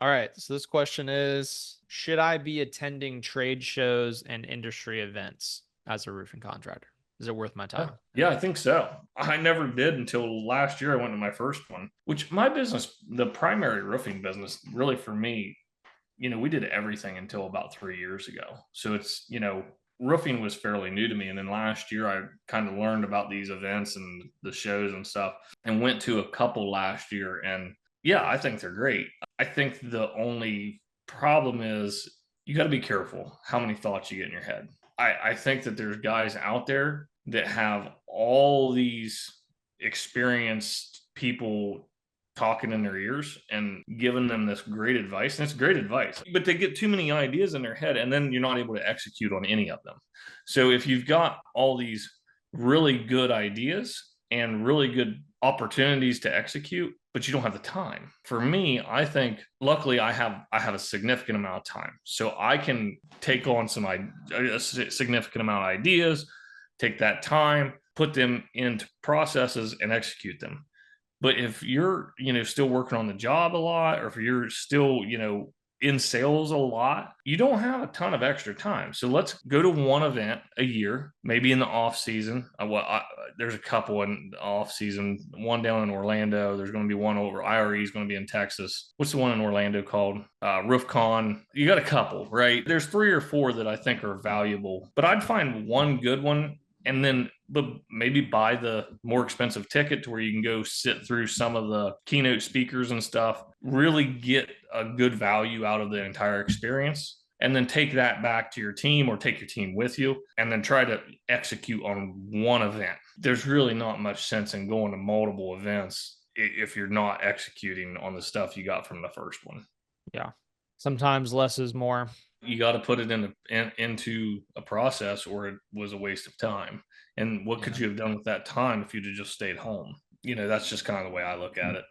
All right. So this question is, should I be attending trade shows and industry events as a roofing contractor? Is it worth my Yeah, time? yeah, I think so. I never did until last year. I went to my first one, which my business, the primary roofing business, really for me, we did everything until about 3 years ago. So roofing was fairly new to me. And then last year, I kind of learned about these events and the shows and stuff and went to a couple last year. And yeah, I think they're great. I think the only problem is you got to be careful how many thoughts you get in your head. I think that there's guys out there that have all these experienced people talking in their ears and giving them this great advice. And it's great advice, but they get too many ideas in their head and then you're not able to execute on any of them. So if you've got all these really good ideas and really good opportunities to execute, but you don't have the time. For me, I think luckily I have a significant amount of time. So I can take on a significant amount of ideas, take that time, put them into processes and execute them. But if you're, still working on the job a lot, or if you're still, in sales a lot, you don't have a ton of extra time. So let's go to one event a year, maybe in the off season. There's a couple in the off season, one down in Orlando. There's going to be one over IRE is going to be in Texas. What's the one in Orlando called? RoofCon. You got a couple, right? There's three or four that I think are valuable, but I'd find one good one and then but maybe buy the more expensive ticket to where you can go sit through some of the keynote speakers and stuff, really get a good value out of the entire experience, and then take that back to your team or take your team with you and then try to execute on one event. There's really not much sense in going to multiple events if you're not executing on the stuff you got from the first one. Yeah. Sometimes less is more. You got to put it into a process or it was a waste of time. And what could Yeah. you have done with that time if you'd have just stayed home? That's just kind of the way I look at it.